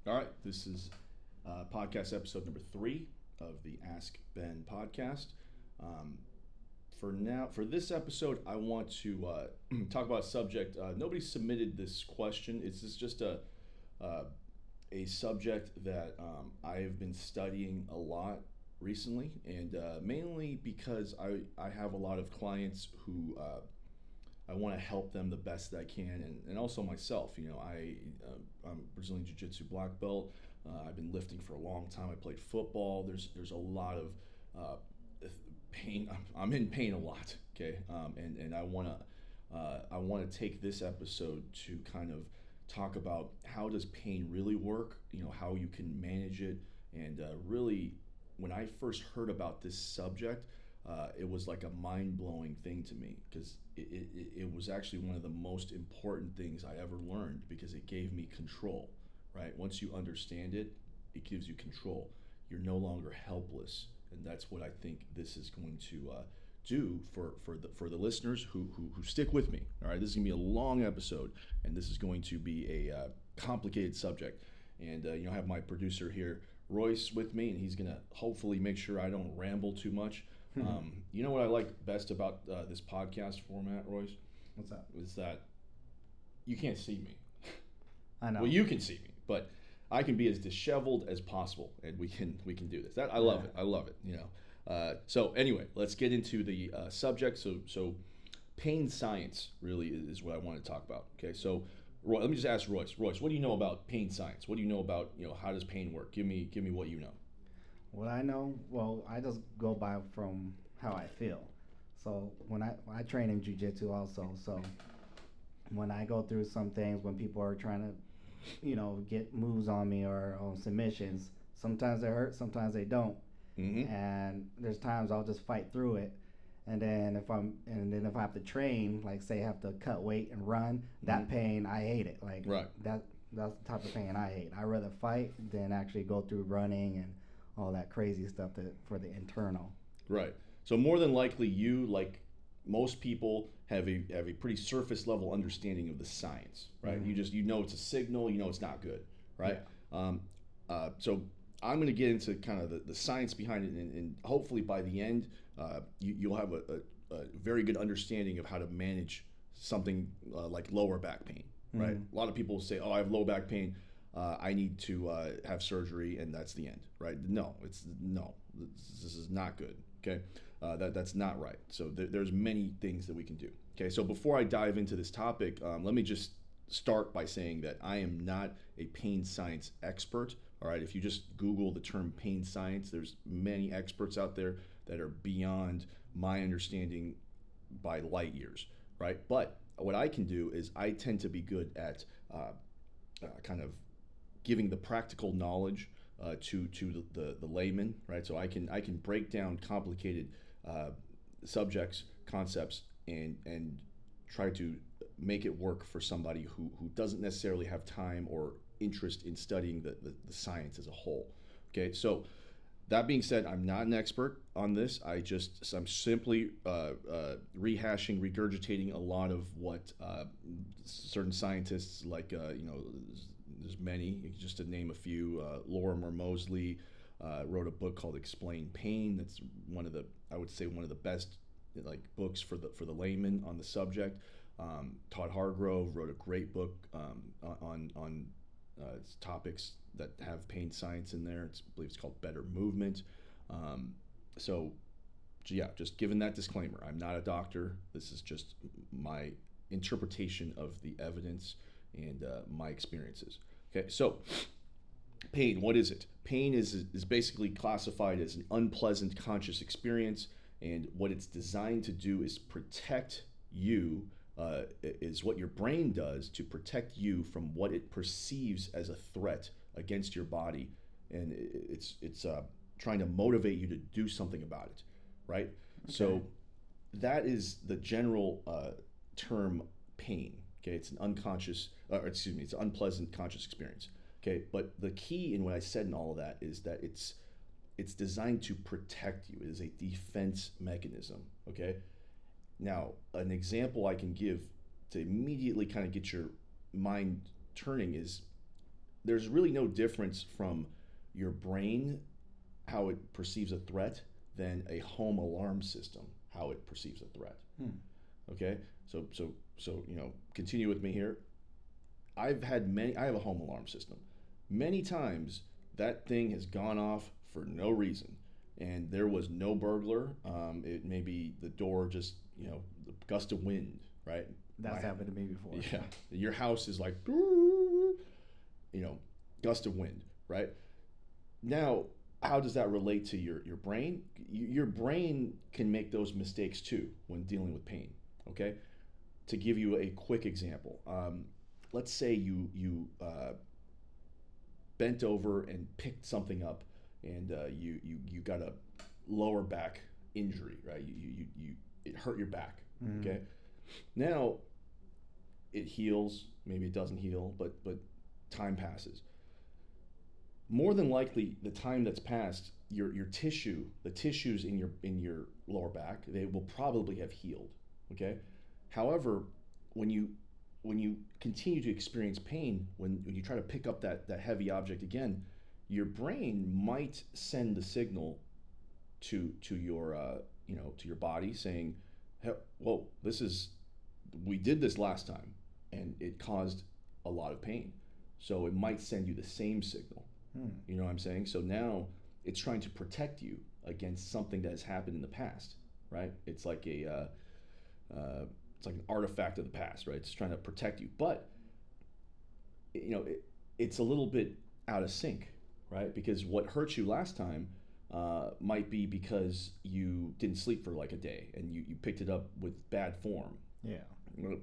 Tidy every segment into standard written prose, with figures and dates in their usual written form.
All right, this is podcast episode number 3 of the Ask Ben podcast. Um, for this episode, I want to talk about a subject. Nobody submitted this question. It's just uh, a subject that I have been studying a lot recently, and mainly because I have a lot of clients who I want to help them the best that I can, and also myself. I'm Brazilian Jiu-Jitsu black belt. I've been lifting for a long time. I played football. There's a lot of pain. I'm in pain a lot. Okay, and I want to take this episode to kind of talk about how does pain really work. How you can manage it, and really, when I first heard about this subject, it was like a mind blowing thing to me because it was actually one of the most important things I ever learned because it gave me control, right? Once you understand it, it gives you control. You're no longer helpless. And that's what I think this is going to do for the listeners who stick with me. All right, this is going to be a long episode, and this is going to be a complicated subject. And I have my producer here, Royce, with me, and he's going to hopefully make sure I don't ramble too much. You know what I like best about this podcast format, Royce? What's that? Is that you can't see me. I know. Well, you can see me, but I can be as disheveled as possible, and we can do this. That I love it. I love it. So anyway, let's get into the subject. So pain science really is what I want to talk about. Okay, so Roy, let me just ask Royce. Royce, what do you know about pain science? What do you know about how does pain work? Give me what you know. What I know, well, I just go by from how I feel. So when I train in jiu-jitsu also, so when I go through some things when people are trying to, get moves on me or on submissions, sometimes they hurt, sometimes they don't. Mm-hmm. And there's times I'll just fight through it. And then if I have to train, like say I have to cut weight and run, that pain I hate it. Like Right. that's the type of pain I hate. I rather fight than actually go through running and all that crazy stuff for the internal. Right. So more than likely, you, like most people, have a pretty surface level understanding of the science, right? Mm-hmm. You know it's a signal. You know it's not good, right? So I'm going to get into kind of the science behind it, and hopefully by the end, you'll have a very good understanding of how to manage something like lower back pain, right? Mm-hmm. A lot of people say, "Oh, I have low back pain. I need to have surgery, and that's the end," right? No, this is not good. Okay, that's not right. So there's many things that we can do. Okay, so before I dive into this topic, let me just start by saying that I am not a pain science expert. All right, if you just Google the term pain science, there's many experts out there that are beyond my understanding by light years, right? But what I can do is I tend to be good at kind of giving the practical knowledge to the layman, right? So I can break down complicated subjects, concepts, and try to make it work for somebody who doesn't necessarily have time or interest in studying the science as a whole. Okay, so that being said, I'm not an expert on this. I'm simply rehashing, regurgitating a lot of what certain scientists like there's many, just to name a few. Lorimer Moseley wrote a book called Explain Pain. That's I would say one of the best like books for the layman on the subject. Todd Hargrove wrote a great book on topics that have pain science in there. I believe it's called Better Movement. So yeah, just given that disclaimer, I'm not a doctor. This is just my interpretation of the evidence and my experiences. Okay, so pain, what is it? Pain is basically classified as an unpleasant conscious experience, and what it's designed to do is protect you. Is what your brain does to protect you from what it perceives as a threat against your body, and it's trying to motivate you to do something about it, right? Okay. So that is the general term pain. Okay, it's an it's an unpleasant conscious experience. Okay, but the key in what I said in all of that is that it's designed to protect you. It is a defense mechanism. Okay, now an example I can give to immediately kind of get your mind turning is there's really no difference from your brain, how it perceives a threat, than a home alarm system, how it perceives a threat. Okay, so continue with me here. I have a home alarm system. Many times that thing has gone off for no reason, and there was no burglar. It may be the door just, the gust of wind, right? That's happened to me before. Yeah, your house is like, gust of wind, right? Now, how does that relate to your brain? Your brain can make those mistakes too when dealing with pain. Okay, to give you a quick example, let's say you bent over and picked something up, and you got a lower back injury, right? It hurt your back. Okay, now it heals, maybe it doesn't heal, but time passes. More than likely, the time that's passed, the tissues in your lower back, they will probably have healed. Okay, however, when you continue to experience pain, when you try to pick up that heavy object again, your brain might send the signal to your to your body saying, "Whoa, we did this last time, and it caused a lot of pain." So it might send you the same signal. You know what I'm saying? So now it's trying to protect you against something that has happened in the past, right? It's like it's like an artifact of the past, right? It's trying to protect you, but it's a little bit out of sync, right? Because what hurt you last time might be because you didn't sleep for like a day and you picked it up with bad form. Yeah.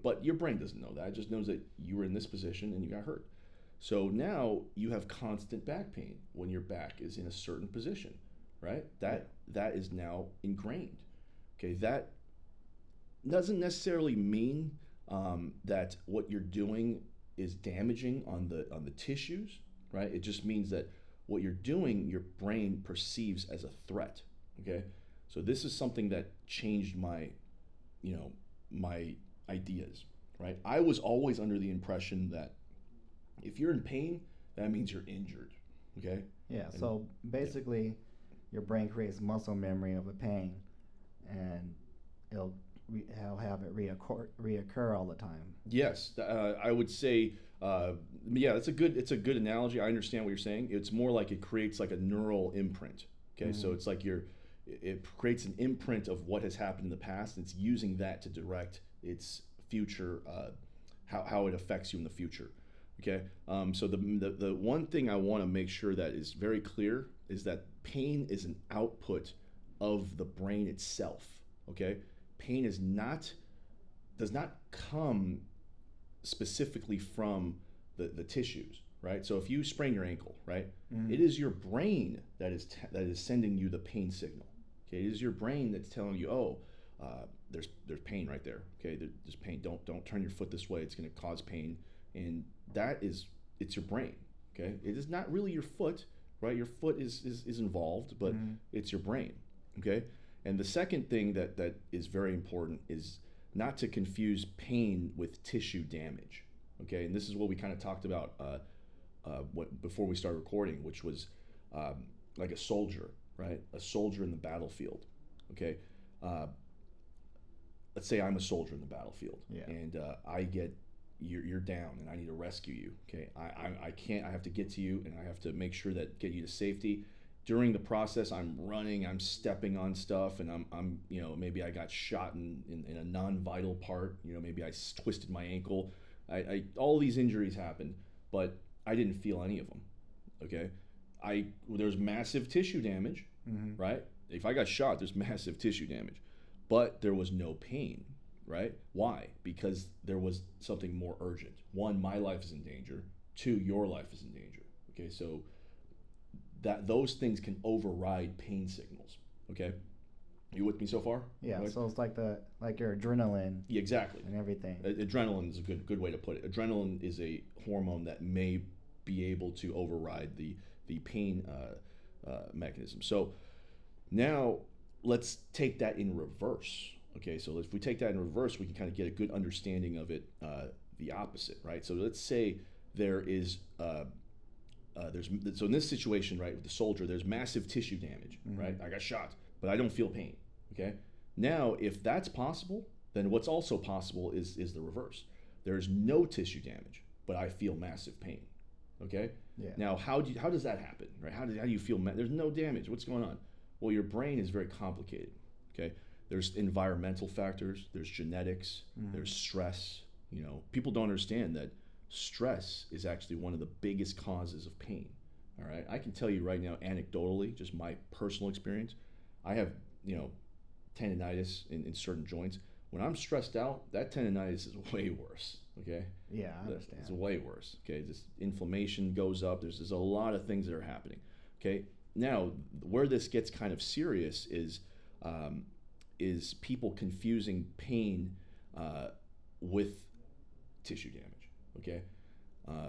But your brain doesn't know that. It just knows that you were in this position and you got hurt. So now you have constant back pain when your back is in a certain position, right? That is now ingrained. Okay, that doesn't necessarily mean that what you're doing is damaging on the tissues, right? It just means that what you're doing, your brain perceives as a threat. Okay, so this is something that changed my ideas, right? I was always under the impression that if you're in pain, that means you're injured. Okay. Yeah. So basically, your brain creates muscle memory of a pain, and it'll have it reoccur all the time. Yes, I would say, yeah, it's a good analogy. I understand what you're saying. It's more like it creates like a neural imprint. Okay, so it's like it creates an imprint of what has happened in the past, and it's using that to direct its future, how it affects you in the future. Okay, so the one thing I want to make sure that is very clear is that pain is an output of the brain itself. Okay, pain does not come specifically from the tissues, right? So if you sprain your ankle, right, it is your brain that is sending you the pain signal. Okay, it is your brain that's telling you, oh, there's pain right there. Okay, there's pain. Don't turn your foot this way. It's going to cause pain. And it's your brain. Okay, it is not really your foot, right? Your foot is involved, but it's your brain. Okay, and the second thing that is very important is not to confuse pain with tissue damage. Okay, and this is what we kind of talked about before we started recording, which was like a soldier, right? A soldier in the battlefield. Okay, let's say I'm a soldier in the battlefield, and you're down and I need to rescue you. Okay, I can't. I have to get to you and I have to make sure that get you to safety. During the process, I'm running, I'm stepping on stuff, and I'm maybe I got shot in a non-vital part. Maybe I twisted my ankle. All these injuries happened, but I didn't feel any of them. Okay, there's massive tissue damage, right? If I got shot, there's massive tissue damage, but there was no pain. Right? Why? Because there was something more urgent. One, my life is in danger. Two, your life is in danger. Okay, so those things can override pain signals. Okay, you with me so far? Yeah. Right? So it's like your adrenaline. Yeah, exactly. And everything. Adrenaline is a good way to put it. Adrenaline is a hormone that may be able to override the pain mechanism. So now let's take that in reverse. Okay, so if we take that in reverse, we can kind of get a good understanding of it, the opposite, right? So let's say there is so in this situation, right, with the soldier, there's massive tissue damage, right? I got shot, but I don't feel pain. Okay. Now, if that's possible, then what's also possible is the reverse. There's no tissue damage, but I feel massive pain. Okay. Yeah. Now, how does that happen, right? How do you feel? There's no damage. What's going on? Well, your brain is very complicated. Okay. There's environmental factors. There's genetics. There's stress. You know, people don't understand that stress is actually one of the biggest causes of pain. All right. I can tell you right now, anecdotally, just my personal experience. I have, tendinitis in certain joints. When I'm stressed out, that tendinitis is way worse. Okay. Yeah, I understand. It's way worse. Okay. This inflammation goes up. There's a lot of things that are happening. Okay. Now, where this gets kind of serious is people confusing pain with tissue damage. Okay.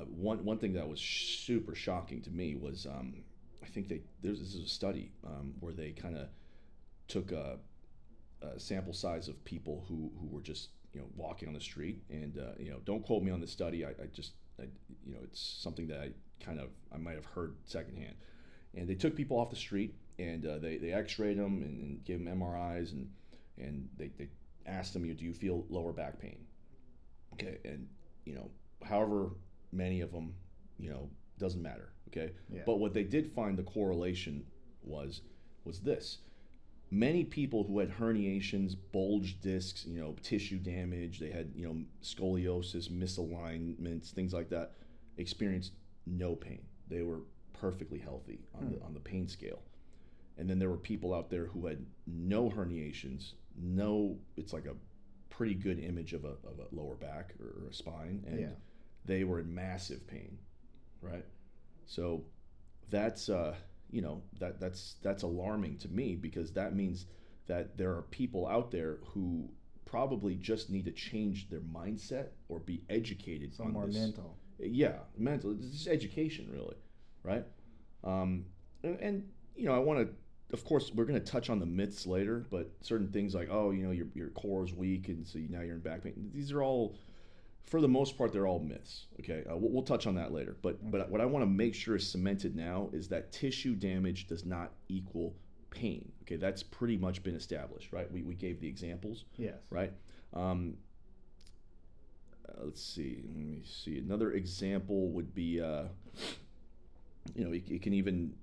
One thing that was super shocking to me was I think this is a study where they kind of took a sample size of people who were just walking on the street, and don't quote me on the study. It's something that I might have heard secondhand. And they took people off the street, and they X-rayed them and gave them MRIs, and they asked them, do you feel lower back pain? Okay, and however many of them, doesn't matter. Okay, Yeah. but what they did find the correlation was this. Many people who had herniations, bulged discs, tissue damage, they had, scoliosis, misalignments, things like that, experienced no pain. They were perfectly healthy on the pain scale. And then there were people out there who had no herniations, it's like a pretty good image of a lower back or a spine, and they were in massive pain, right? So that's that's alarming to me, because that means that there are people out there who probably just need to change their mindset or be educated on more this. mental. Yeah, mental. It's just education, really, right? And I want to. Of course, we're going to touch on the myths later, but certain things like, your core is weak, and so now you're in back pain. These are all, for the most part, they're all myths. Okay, we'll touch on that later. But what I want to make sure is cemented now is that tissue damage does not equal pain. Okay, that's pretty much been established, right? We gave the examples. Yes. Right. Let's see. Let me see. Another example would be, it can even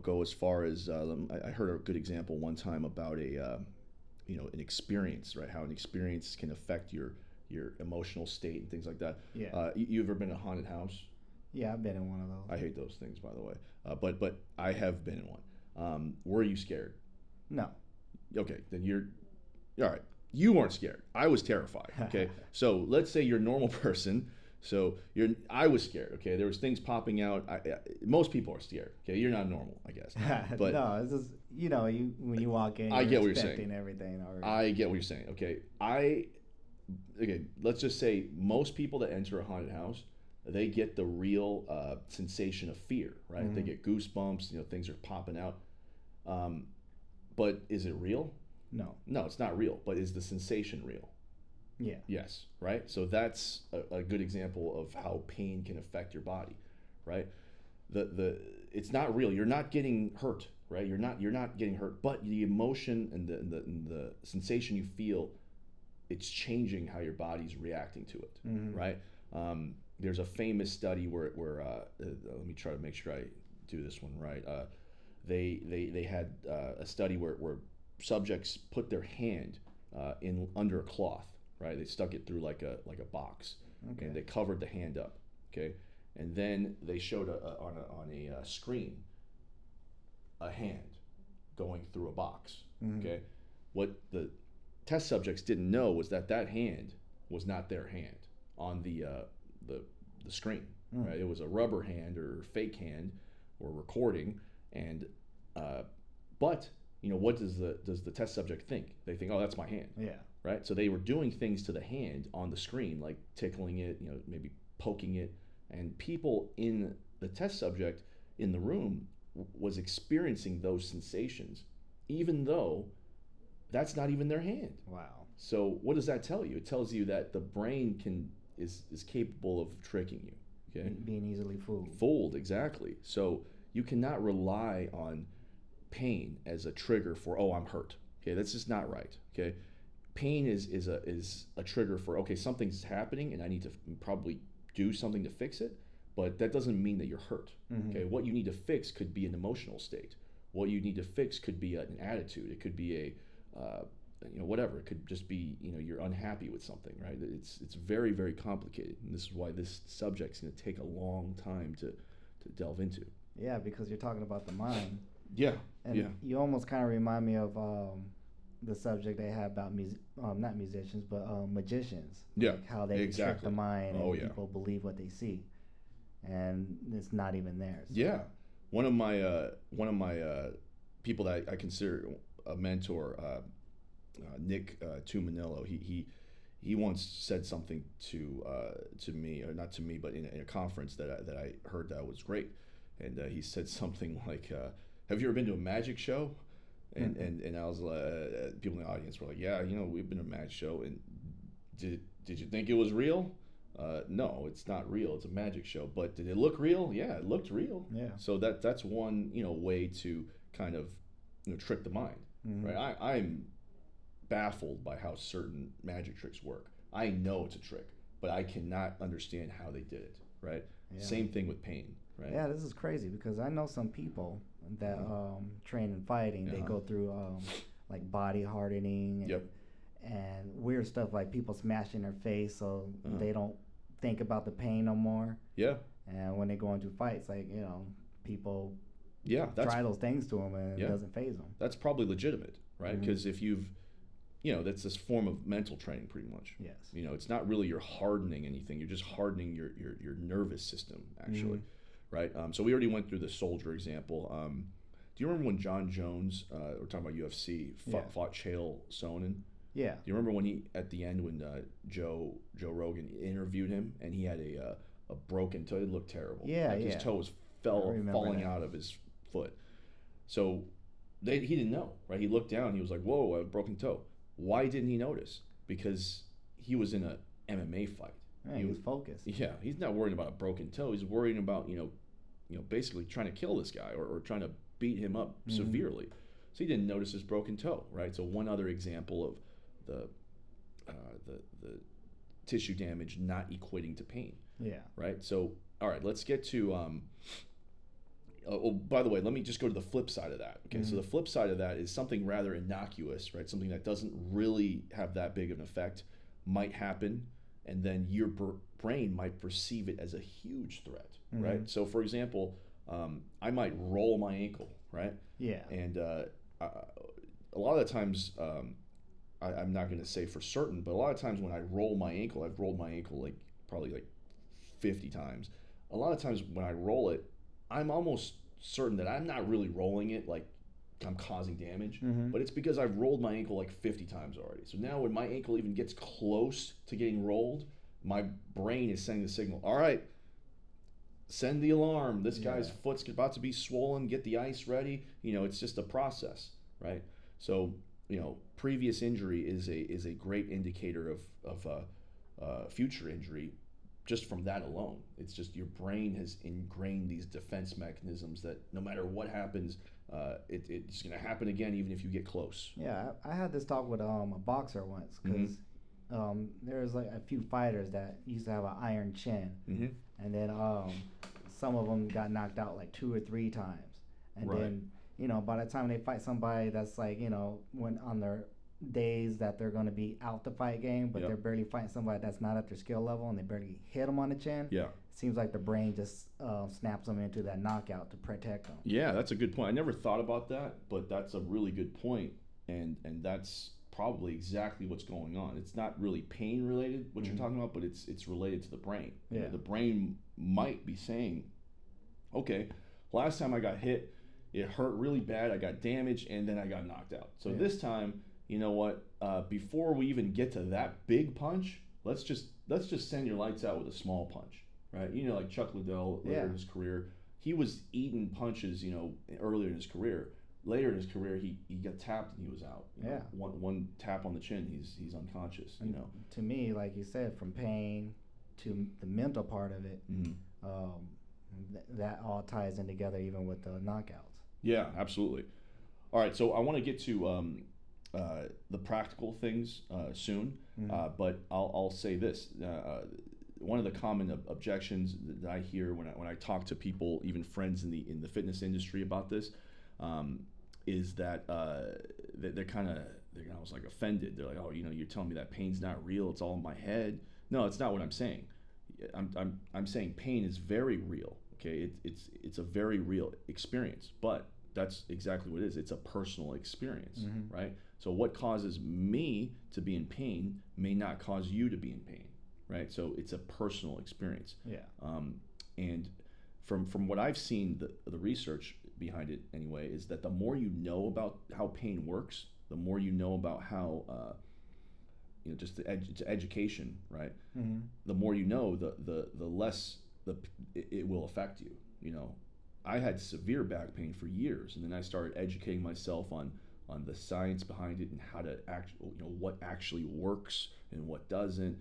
go as far as I heard a good example one time about an experience, right? How an experience can affect your emotional state and things like that. Yeah. You ever been in a haunted house? Yeah, I've been in one of those. I hate those things, by the way. But I have been in one. Were you scared? No. Okay, then you're all right. You weren't scared. I was terrified. Okay, so let's say you're a normal person. So I was scared. Okay, there was things popping out. Most people are scared. Okay, you're not normal, I guess. But no, it's just when you walk in, I get what you're expecting saying. Everything. I get what you're saying. Okay, let's just say most people that enter a haunted house, they get the real sensation of fear, right? They get goosebumps. Things are popping out. But is it real? No, it's not real. But is the sensation real? Yeah. Yes, right? So that's a good example of how pain can affect your body, right? It's not real. You're not getting hurt, right? You're not getting hurt, but the emotion and the sensation you feel, it's changing how your body's reacting to it, right? There's a famous study where let me try to make sure I do this one right. They had a study where subjects put their hand in under a cloth. Right, they stuck it through like a box, and they covered the hand up. Okay, and then they showed on a screen a hand going through a box. Okay, what the test subjects didn't know was that hand was not their hand on the screen. Right, it was a rubber hand or fake hand or recording, and but what does the test subject think? They think, oh, that's my hand. Yeah. Right, so they were doing things to the hand on the screen, like tickling it, maybe poking it, and people in the test subject in the room was experiencing those sensations, even though that's not even their hand. Wow. So what does that tell you? It tells you that the brain is capable of tricking you. Okay, being easily fooled. Fooled, exactly. So you cannot rely on pain as a trigger for, oh, I'm hurt. Okay, that's just not right. Okay, pain is a trigger for, okay, something's happening and I need to probably do something to fix it, but that doesn't mean that you're hurt. Okay, what you need to fix could be an emotional state. What you need to fix could be an attitude. It could be whatever. It could just be, you're unhappy with something, right? It's very, very complicated, and this is why this subject's going to take a long time to delve into. Yeah, because you're talking about the mind. Yeah, and you almost kind of remind me of the subject they had about not musicians, but magicians. Yeah, like how they exactly. trick the mind, and Oh, yeah. people believe what they see, and it's not even there. So. Yeah, one of my people that I consider a mentor, Nick Tumanillo, he once said something to me, or not to me, but in a conference that I heard that was great, and he said something like, "Have you ever been to a magic show?" And I was people in the audience were like, "Yeah, we've been to a magic show." And did you think it was real? No, it's not real. It's a magic show. But did it look real? Yeah, it looked real. Yeah. So that's one way to kind of trick the mind, right? I'm baffled by how certain magic tricks work. I know it's a trick, but I cannot understand how they did it, right? Yeah. Same thing with pain, right? Yeah, this is crazy because I know some people that train in fighting. They go through like body hardening and weird stuff, like people smashing their face so they don't think about the pain no more. Yeah. And when they go into fights, like, people try those things to them and it doesn't faze them. That's probably legitimate, right? Because if you've that's this form of mental training, pretty much. Yes. It's not really you're hardening anything. You're just hardening your nervous system, actually, right? So we already went through the soldier example. Do you remember when John Jones, we're talking about UFC, fought Chael Sonnen? Yeah. Do you remember when at the end when Joe Rogan interviewed him and he had a broken toe? It looked terrible. Yeah, like his toe was falling out of his foot. So he didn't know, right? He looked down. He was like, "Whoa, I have a broken toe." Why didn't he notice? Because he was in a MMA fight. Yeah, he was focused. Yeah, he's not worried about a broken toe. He's worrying about basically trying to kill this guy or trying to beat him up severely. So he didn't notice his broken toe, right? So one other example of the tissue damage not equating to pain. Yeah. Right. So all right, let's get to. By the way, let me just go to the flip side of that. Okay, so the flip side of that is something rather innocuous, right? Something that doesn't really have that big of an effect might happen, and then your brain might perceive it as a huge threat, right? So, for example, I might roll my ankle, right? Yeah. And a lot of the times, I'm not going to say for certain, but a lot of times when I roll my ankle, I've rolled my ankle probably 50 times. A lot of times when I roll it, I'm almost certain that I'm not really rolling it like I'm causing damage, but it's because I've rolled my ankle 50 times already. So now when my ankle even gets close to getting rolled, my brain is sending the signal, all right, send the alarm. This guy's foot's about to be swollen. Get the ice ready. It's just a process, right? So, previous injury is a great indicator of future injury. Just from that alone, it's just your brain has ingrained these defense mechanisms that no matter what happens, it's going to happen again, even if you get close. Yeah, I had this talk with a boxer once because there's a few fighters that used to have an iron chin, and then some of them got knocked out 2 or 3 times, and then by the time they fight somebody that's when on their days that they're going to be out the fight game, but they're barely fighting somebody that's not at their skill level and they barely hit them on the chin. Yeah. It seems like the brain just snaps them into that knockout to protect them. Yeah, that's a good point. I never thought about that, but that's a really good point, and that's probably exactly what's going on. It's not really pain related, what you're talking about, but it's related to the brain. Yeah. The brain might be saying, okay, last time I got hit, it hurt really bad, I got damaged, and then I got knocked out. So this time, you know what? Before we even get to that big punch, let's just send your lights out with a small punch, right? Like Chuck Liddell later in his career, he was eating punches, earlier in his career. Later in his career, he got tapped and he was out. One tap on the chin, he's unconscious. And to me, like you said, from pain to the mental part of it, um, that all ties in together, even with the knockouts. Yeah, absolutely. All right, so I want to get to the practical things soon, but I'll say this. One of the common objections that I hear when I talk to people, even friends in the fitness industry about this, is that they're almost like offended. They're like, oh, you're telling me that pain's not real. It's all in my head. No, it's not what I'm saying. I'm saying pain is very real. Okay, it's a very real experience, but that's exactly what it is. It's a personal experience, right? So what causes me to be in pain may not cause you to be in pain, right? So it's a personal experience. Yeah. And from what I've seen, the research behind it anyway is that the more you know about how pain works, the more you know about how just it's education, right? The more you know, the less it will affect you. I had severe back pain for years, and then I started educating myself on the science behind it and how to what actually works and what doesn't,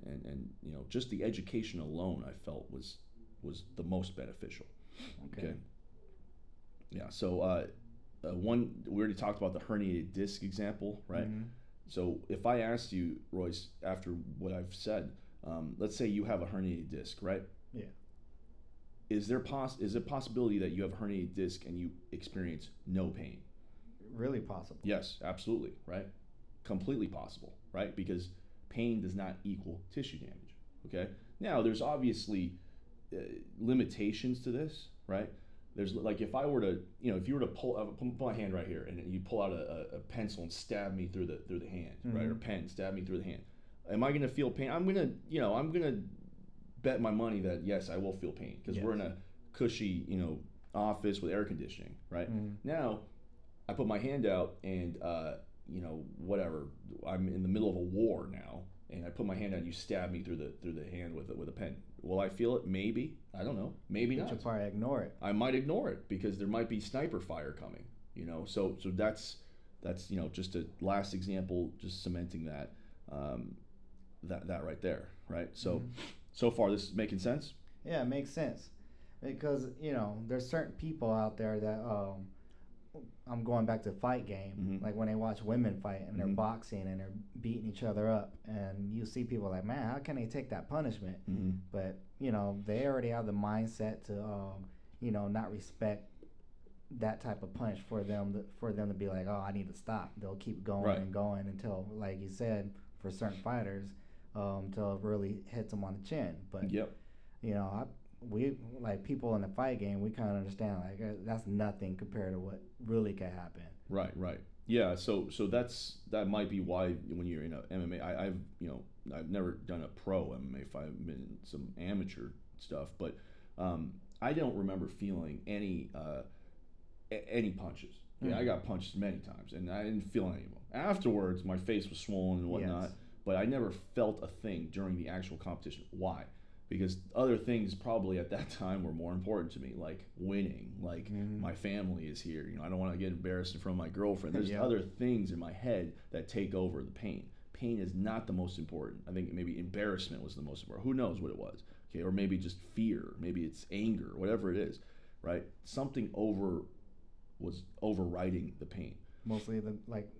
and just the education alone I felt was the most beneficial. Okay. Yeah. So one, we already talked about the herniated disc example, right? So if I asked you, Royce, after what I've said, let's say you have a herniated disc, right? Yeah. Is it possibility that you have a herniated disc and you experience no pain? Really possible. Yes, absolutely, right? Completely possible, right? Because pain does not equal tissue damage, okay? Now, there's obviously limitations to this, right? There's like if I were to, if you were to put my hand right here and you pull out a pencil and stab me through the hand, right? Or pen, stab me through the hand. Am I going to feel pain? I'm going to bet my money that yes, I will feel pain because we're in a cushy, office with air conditioning, right? Now, I put my hand out and whatever, I'm in the middle of a war now, and I put my hand out and you stab me through the hand with a pen. Will I feel it? Maybe. I don't know. Maybe not. You'll probably ignore it. I might ignore it because there might be sniper fire coming. So that's just a last example, just cementing that that right there, right? So so far this is making sense? Yeah, it makes sense because there's certain people out there that I'm going back to fight game, like when they watch women fight and they're boxing and they're beating each other up, and you see people like, man, how can they take that punishment? But they already have the mindset to not respect that type of punch for them to be like, oh, I need to stop. They'll keep going and going until, like you said, for certain fighters, until it really hits them on the chin. But we like people in the fight game, we kind of understand like that's nothing compared to what really could happen. Right. Yeah. So that might be why when you're in a MMA, I've never done a pro MMA fight. I've been in some amateur stuff, but I don't remember feeling any punches. Yeah, I got punched many times, and I didn't feel any of them. Afterwards, my face was swollen and whatnot, but I never felt a thing during the actual competition. Why? Because other things probably at that time were more important to me, like winning, like my family is here. I don't want to get embarrassed in front of my girlfriend. There's other things in my head that take over the pain. Pain is not the most important. I think maybe embarrassment was the most important. Who knows what it was? Okay, or maybe just fear. Maybe it's anger, whatever it is, right? Something was overriding the pain. Mostly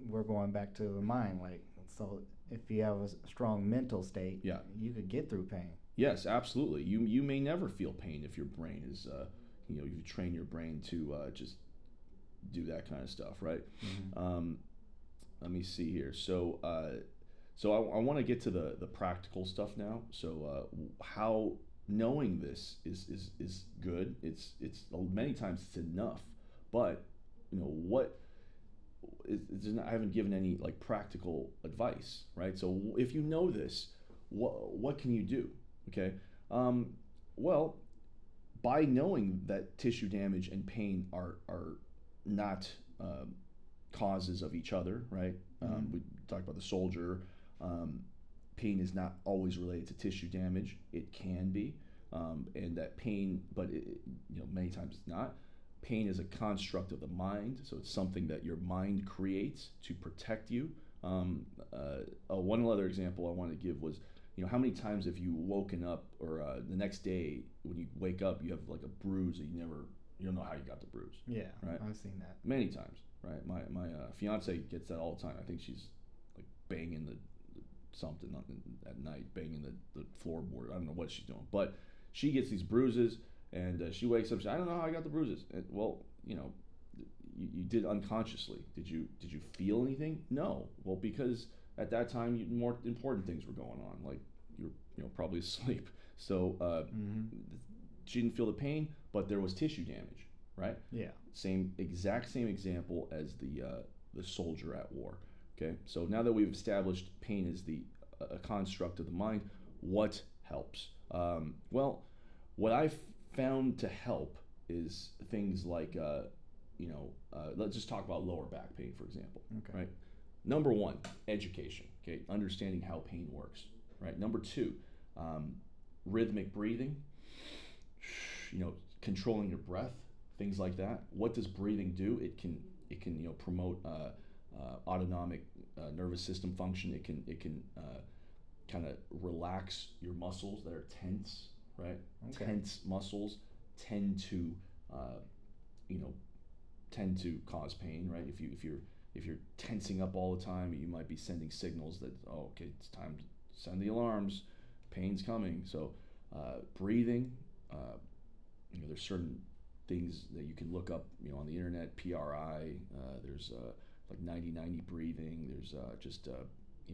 we're going back to the mind, like, so if you have a strong mental state, you could get through pain. Yes, absolutely. You may never feel pain if your brain is, you train your brain to just do that kind of stuff, right? Let me see here. So I want to get to the practical stuff now. So how knowing this is good. It's many times it's enough, but what I haven't given any like practical advice, right? So if you know this, what can you do? Okay, well, by knowing that tissue damage and pain are not causes of each other, right? We talked about the soldier. Pain is not always related to tissue damage. It can be, and that pain, but many times it's not. Pain is a construct of the mind, so it's something that your mind creates to protect you. One other example I wanted to give was, how many times have you woken up or the next day when you wake up, you have like a bruise that you don't know how you got the bruise. Yeah, right. I've seen that. Many times, right? My fiance gets that all the time. I think she's like banging the something at night, banging the floorboard. I don't know what she's doing, but she gets these bruises, and she wakes up. She says, I don't know how I got the bruises. And, well, you did unconsciously. Did you feel anything? No. Well, because at that time more important things were going on, like you're probably asleep. So she didn't feel the pain, but there was tissue damage, right? Yeah. Exact same example as the soldier at war. Okay, so now that we've established pain is a construct of the mind, what helps? Well, what I've found to help is things like, let's just talk about lower back pain, for example. Okay. Right. Number one, education. Okay, understanding how pain works. Right. Number two, rhythmic breathing. Controlling your breath, things like that. What does breathing do? It can promote autonomic nervous system function. It can kind of relax your muscles that are tense, right? Okay. Tense muscles tend to cause pain, right? If you're tensing up all the time, you might be sending signals that, okay, it's time to send the alarms, pain's coming. So breathing, there's certain things that you can look up, on the internet, PRI, there's like 90-90 breathing, there's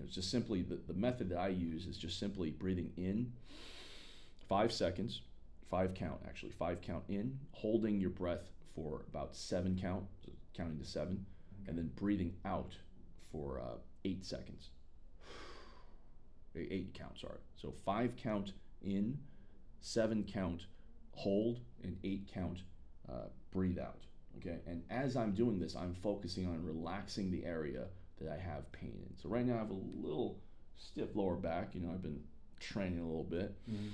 it's just simply, the method that I use is just simply breathing in 5 seconds, 5 count in, holding your breath for about 7 count, so counting to 7, okay. And then breathing out for 8 seconds. 8 count, sorry. So 5 count in, 7 count hold, and 8 count breathe out. Okay, and as I'm doing this, I'm focusing on relaxing the area that I have pain in. So right now I have a little stiff lower back. I've been training a little bit. Mm-hmm.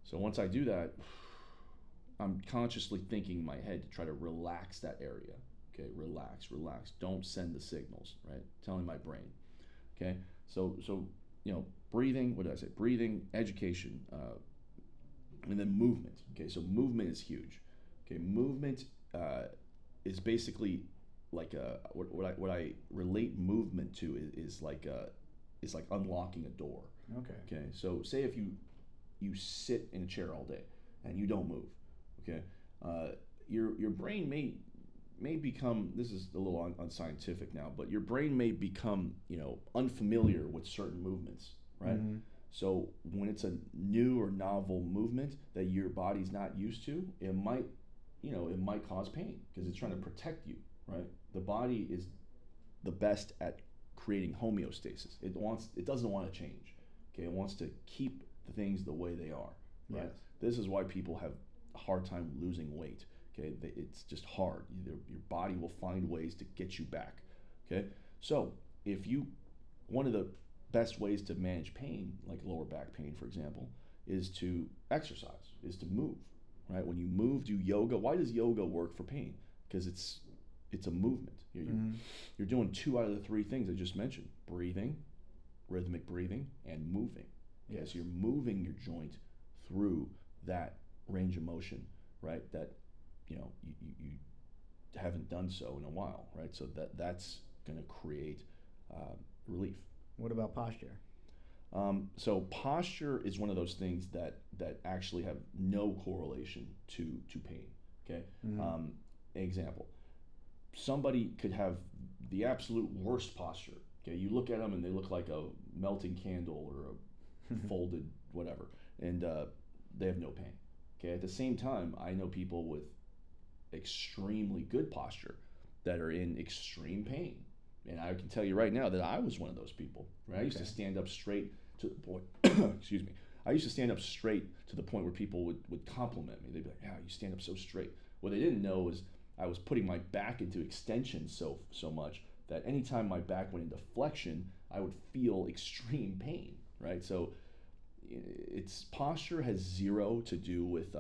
So once I do that, I'm consciously thinking in my head to try to relax that area. Okay, relax. Don't send the signals, right? Telling my brain. Okay, so breathing. What did I say? Breathing, education, and then movement. Okay, so movement is huge. Okay, movement is basically like what I relate movement to is like unlocking a door. Okay, so say if you sit in a chair all day and you don't move, okay, your brain may become, this is a little unscientific now, but your brain may become unfamiliar with certain movements, right? Mm-hmm. So when it's a new or novel movement that your body's not used to, it might cause pain because it's trying to protect you, right? The body is the best at creating homeostasis. It doesn't want to change. Okay, it wants to keep the things the way they are, right? Yes. This is why people have a hard time losing weight. Okay, it's just hard. Your body will find ways to get you back. Okay, so one of the best ways to manage pain, like lower back pain, for example, is to exercise, is to move, right? When you move, do yoga. Why does yoga work for pain? Because it's a movement. You're doing 2 out of the 3 things I just mentioned: breathing, rhythmic breathing, and moving. Yes, so you're moving your joint through that range of motion, right? That you haven't done so in a while, right? So that's going to create relief. What about posture? So posture is one of those things that actually have no correlation to pain. Okay. Mm-hmm. Example: somebody could have the absolute worst posture. Okay, you look at them and they look like a melting candle or a folded whatever, and they have no pain. Okay. At the same time, I know people with extremely good posture that are in extreme pain. And I can tell you right now that I was one of those people. Right? I used to stand up straight to the point. Excuse me. I used to stand up straight to the point where people would compliment me. They'd be like, "Yeah, you stand up so straight." What they didn't know is I was putting my back into extension so much that anytime my back went into flexion, I would feel extreme pain. Right? So its posture has zero to do with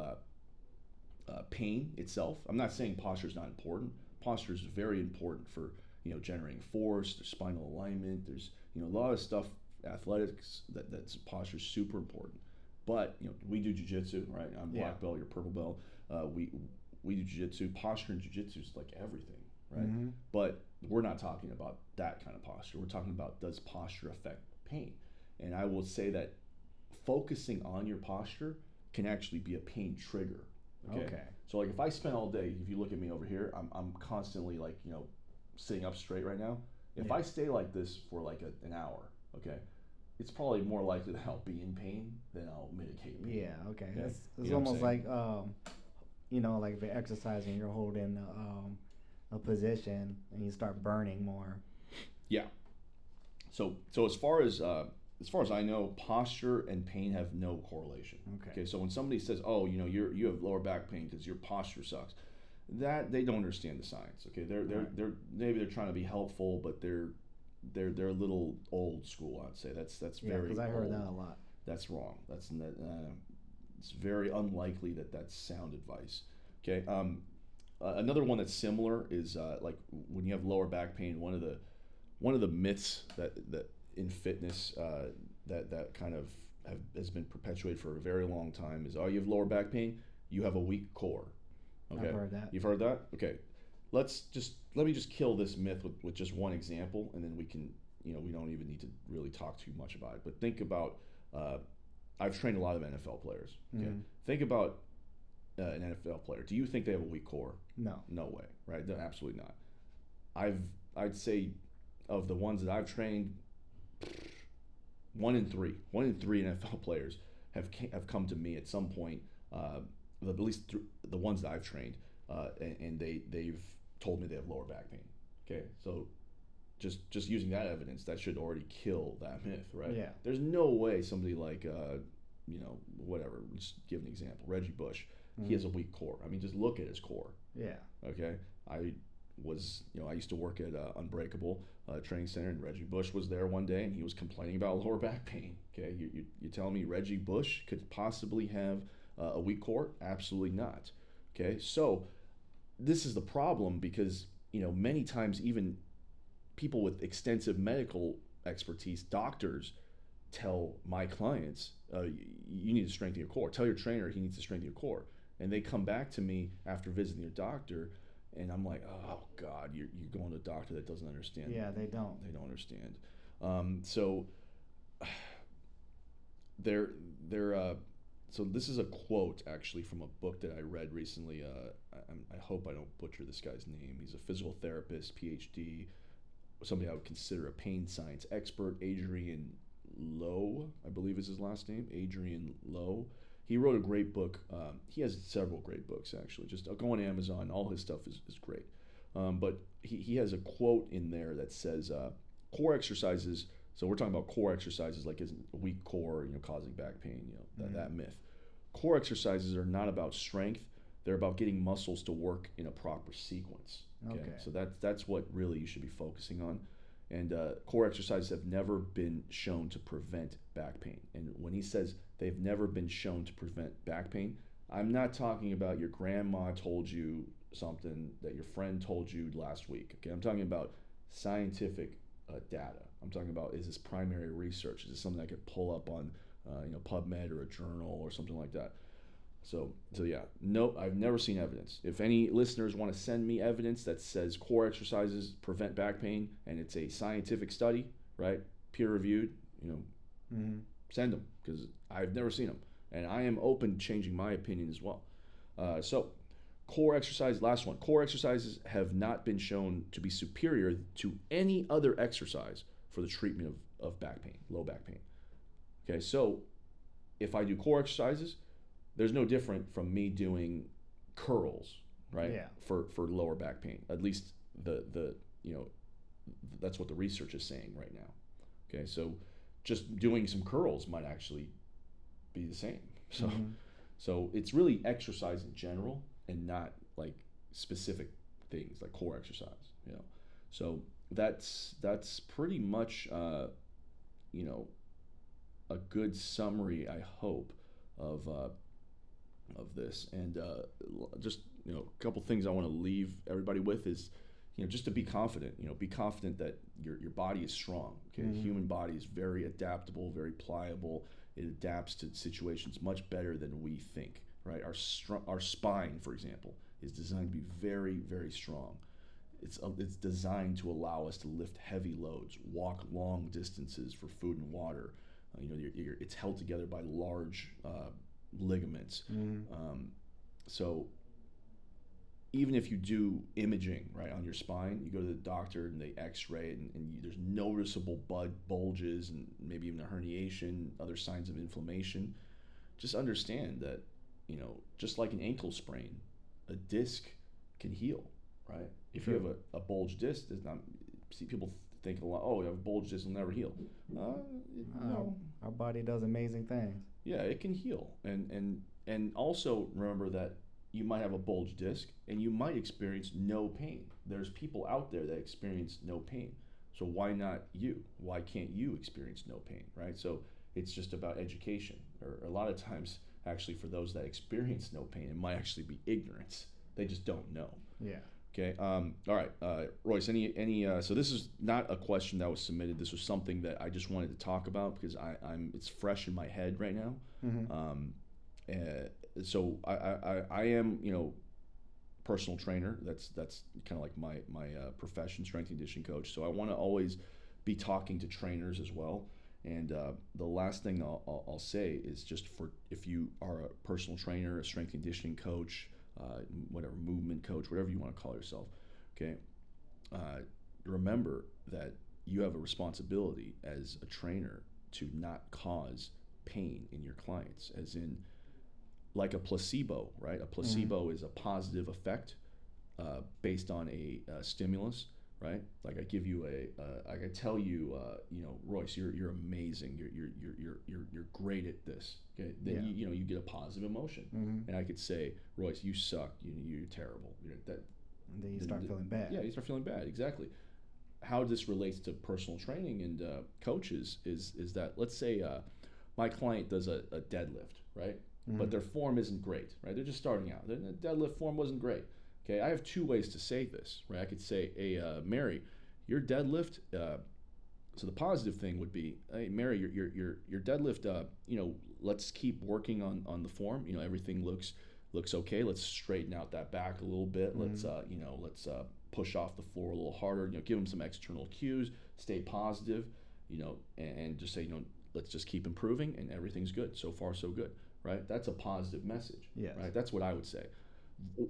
pain itself. I'm not saying posture is not important. Posture is very important for generating force. There's spinal alignment. There's a lot of stuff athletics, that's posture is super important. But we do jiu-jitsu, right? I'm black belt, you're purple belt. We do jiu-jitsu. Posture in jiu-jitsu is like everything, right? Mm-hmm. But we're not talking about that kind of posture. We're talking about, does posture affect pain? And I will say that focusing on your posture can actually be a pain trigger. Okay. So like if I spend all day, if you look at me over here, I'm constantly like sitting up straight right now. If I stay like this for like an hour, okay, it's probably more likely that I'll be in pain than I'll mitigate pain. Yeah. Okay. Okay? It's almost like like if you're exercising, you're holding a position and you start burning more. Yeah. So as far as I know, posture and pain have no correlation. Okay. So when somebody says, "Oh, you have lower back pain because your posture sucks," that they don't understand the science. Okay. They're maybe they're trying to be helpful, but they're a little old school. I'd say that's very because I heard old. that a lot. That's wrong. It's very unlikely that that's sound advice. Okay. Another one that's similar is like when you have lower back pain. One of the myths that in fitness that kind of has been perpetuated for a very long time is, oh, you have lower back pain, you have a weak core. Okay. I've heard that. You've heard that? Okay. Let me just kill this myth with just one example, and then we can, we don't even need to really talk too much about it. But think about, I've trained a lot of NFL players. Okay. Mm-hmm. Think about an NFL player. Do you think they have a weak core? No. No way, right? No, absolutely not. I'd say of the ones that I've trained, 1 in 3 NFL players have come to me at some point, at least the ones that I've trained, and they've told me they have lower back pain. Okay, so just using that evidence, that should already kill that myth, right? Yeah. There's no way somebody like whatever. Just give an example. Reggie Bush, he has a weak core. I mean, just look at his core. Yeah. Okay, I used to work at Unbreakable Training Center, and Reggie Bush was there one day, and he was complaining about lower back pain. Okay, you telling me Reggie Bush could possibly have a weak core? Absolutely not. Okay, so this is the problem, because many times even people with extensive medical expertise, doctors, tell my clients, you need to strengthen your core. Tell your trainer he needs to strengthen your core, and they come back to me after visiting their doctor. And I'm like, oh God, you're going to a doctor that doesn't understand. Yeah, they don't. They don't understand. So this is a quote actually from a book that I read recently. I hope I don't butcher this guy's name. He's a physical therapist, PhD, somebody I would consider a pain science expert. Adrian Lowe, I believe is his last name. Adrian Lowe. He wrote a great book. He has several great books, actually. Just go on Amazon. All his stuff is great. But he has a quote in there that says, core exercises, so we're talking about core exercises like a weak core, causing back pain, that myth. Core exercises are not about strength. They're about getting muscles to work in a proper sequence. Okay. So that's what really you should be focusing on. And core exercises have never been shown to prevent back pain. And when he says they've never been shown to prevent back pain, I'm not talking about your grandma told you something that your friend told you last week. Okay, I'm talking about scientific data. I'm talking about, is this primary research? Is this something I could pull up on PubMed or a journal or something like that? So yeah, no, I've never seen evidence. If any listeners want to send me evidence that says core exercises prevent back pain, and it's a scientific study, right, peer reviewed, send them, because I've never seen them, and I am open to changing my opinion as well. So core exercise, last one. Core exercises have not been shown to be superior to any other exercise for the treatment of back pain, low back pain. Okay, so if I do core exercises, there's no different from me doing curls, right? Yeah. For lower back pain. At least that's what the research is saying right now. Okay, so just doing some curls might actually be the same. So it's really exercise in general and not like specific things like core exercise. So that's pretty much a good summary, I hope, of this. And just a couple things I want to leave everybody with is, just to be confident. Be confident that your body is strong. Okay, the human body is very adaptable, very pliable. It adapts to situations much better than we think. Right, our spine, for example, is designed to be very, very strong. It's designed to allow us to lift heavy loads, walk long distances for food and water. It's held together by large ligaments. So even if you do imaging right on your spine, you go to the doctor and they X-ray it, and there's noticeable bulges and maybe even a herniation, other signs of inflammation. Just understand that just like an ankle sprain, a disc can heal. Right? If you have a bulged disc, does not see people think a lot. Oh, you have a bulged disc, will never heal. No, our body does amazing things. Yeah, it can heal, and also remember that you might have a bulged disc and you might experience no pain. There's people out there that experience no pain. So why not you? Why can't you experience no pain? Right? So it's just about education. Or a lot of times, actually, for those that experience no pain, it might actually be ignorance. They just don't know. Yeah. Okay. All right. Royce, any? So this is not a question that was submitted. This was something that I just wanted to talk about because it's fresh in my head right now. So I am personal trainer. That's kind of like my profession, strength and conditioning coach. So I want to always be talking to trainers as well. And the last thing I'll say is just for if you are a personal trainer, a strength and conditioning coach, whatever, movement coach, whatever you want to call yourself, okay, remember that you have a responsibility as a trainer to not cause pain in your clients, as in like a placebo, right? A placebo is a positive effect based on a stimulus, right? Like I give you I tell you, Royce, you're amazing. You're great at this. Okay, then you get a positive emotion, and I could say, Royce, you suck. You're terrible. And then you start feeling bad. Yeah, you start feeling bad. Exactly. How this relates to personal training and coaches is that, let's say my client does a deadlift, right? But their form isn't great, right? They're just starting out. The deadlift form wasn't great. Okay, I have two ways to say this, right? I could say, hey, Mary, your deadlift. So the positive thing would be, hey, Mary, your deadlift. Let's keep working on the form. Everything looks okay. Let's straighten out that back a little bit. Let's push off the floor a little harder. Give them some external cues. Stay positive. And just say, let's just keep improving, and everything's good. So far, so good. Right? That's a positive message. Yes. Right? That's what I would say.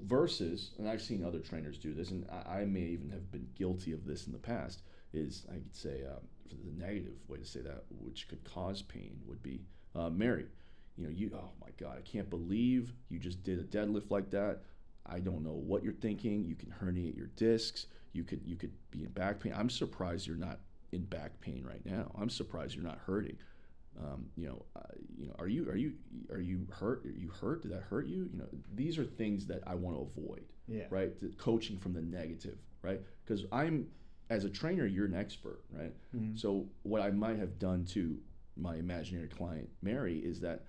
Versus, and I've seen other trainers do this, and I may even have been guilty of this in the past, is I could say, for the negative way to say that, which could cause pain, would be, Mary, oh my God, I can't believe you just did a deadlift like that. I don't know what you're thinking. You can herniate your discs. You could be in back pain. I'm surprised you're not in back pain right now. I'm surprised you're not hurting. Are you hurt? Are you hurt? Did that hurt you? These are things that I want to avoid. Yeah. Right. Coaching from the negative. Right. Because as a trainer, you're an expert. Right. So what I might have done to my imaginary client, Mary, is that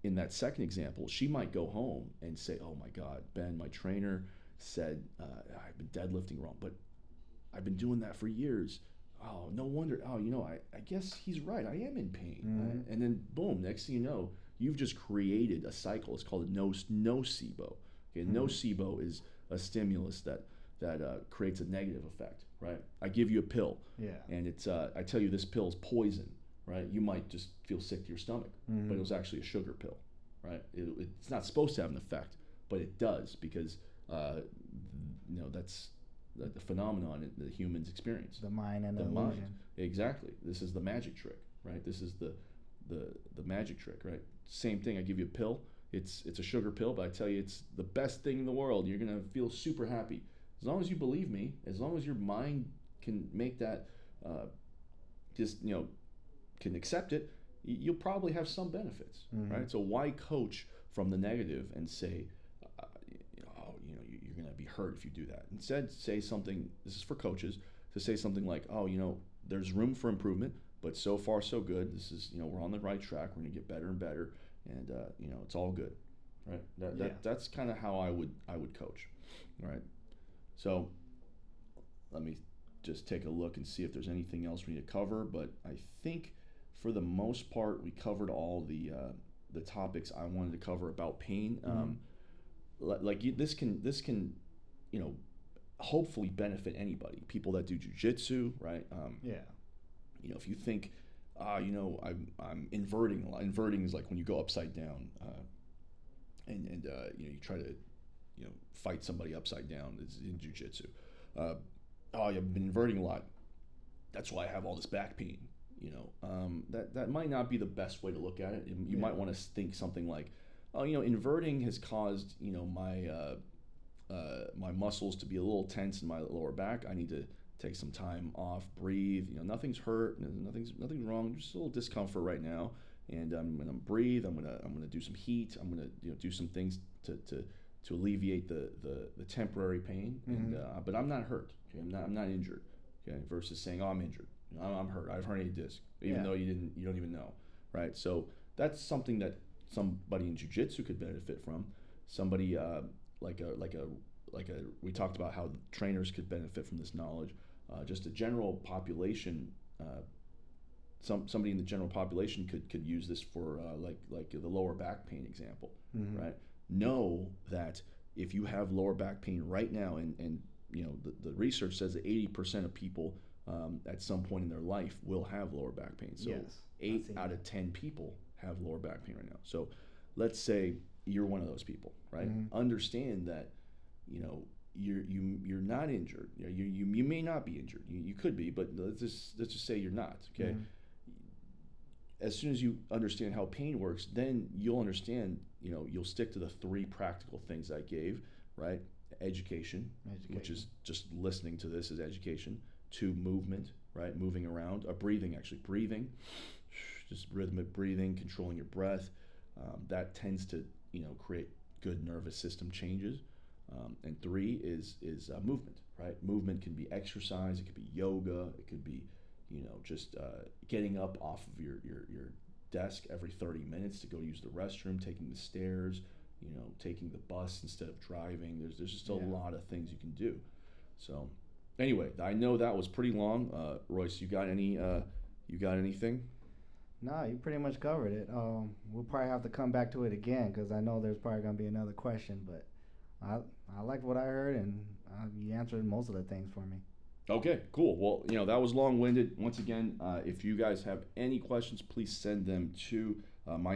in that second example, she might go home and say, oh my God, Ben, my trainer said I've been deadlifting wrong, but I've been doing that for years. Oh, no wonder. Oh, I guess he's right. I am in pain. Right? And then, boom, next thing you know, you've just created a cycle. It's called a nocebo. Okay, nocebo is a stimulus that creates a negative effect, right? I give you a pill, and it's I tell you this pill is poison, right? You might just feel sick to your stomach, but it was actually a sugar pill, right? It's not supposed to have an effect, but it does because that's the phenomenon the humans experience. The mind and the illusion. Mind. Exactly. This is the magic trick, right? This is the magic trick, right? Same thing. I give you a pill. It's a sugar pill, but I tell you it's the best thing in the world. You're gonna feel super happy as long as you believe me. As long as your mind can make that, can accept it. You'll probably have some benefits, right? So why coach from the negative and say, you're going to be hurt if you do that. Instead, say something, this is for coaches, to say something like, there's room for improvement, but so far so good. This is, we're on the right track. We're going to get better and better, and it's all good, right? That's kind of how I would coach, all right? So let me just take a look and see if there's anything else we need to cover. But I think for the most part, we covered all the topics I wanted to cover about pain. This can you know hopefully benefit anybody. People that do jujitsu, right? Yeah. If you think, I'm inverting a lot. Inverting is like when you go upside down, and you try to fight somebody upside down. It's in jujitsu. I've been inverting a lot. That's why I have all this back pain. That might not be the best way to look at it. You might want to think something like, inverting has caused my muscles to be a little tense in my lower back. I need to take some time off, breathe. Nothing's hurt, nothing's wrong. Just a little discomfort right now, and I'm gonna breathe. I'm gonna do some heat. I'm gonna do some things to alleviate the temporary pain. Mm-hmm. But I'm not hurt. Okay? I'm not injured. Okay, versus saying, I'm injured. I'm hurt. I have herniated disc, even though you don't even know, right? So that's something that somebody in jiu-jitsu could benefit from. Somebody we talked about how trainers could benefit from this knowledge. Just a general population, somebody in the general population could use this for like the lower back pain example, Mm-hmm. right? Know that if you have lower back pain right now, and the research says that 80% of people at some point in their life will have lower back pain. So Yes, 8 out of 10 people have lower back pain right now. So let's say you're one of those people, right? Mm-hmm. Understand that you're not injured. You may not be injured. You could be, but let's just say you're not. Okay. Mm-hmm. As soon as you understand how pain works, then you'll understand. You'll stick to the 3 practical things I gave, right? Education, which is just listening to this is education. 2, movement, right? Moving around. Breathing, just rhythmic breathing, controlling your breath. That tends to create good nervous system changes. And 3 is movement, right? Movement can be exercise, it could be yoga, it could be just getting up off of your desk every 30 minutes to go use the restroom, taking the stairs, taking the bus instead of driving. There's just a lot of things you can do. So anyway, I know that was pretty long. Royce, you got anything? No, you pretty much covered it. We'll probably have to come back to it again because I know there's probably gonna be another question, but I liked what I heard, and you answered most of the things for me. Okay, cool. Well, that was long-winded. Once again, if you guys have any questions, please send them to my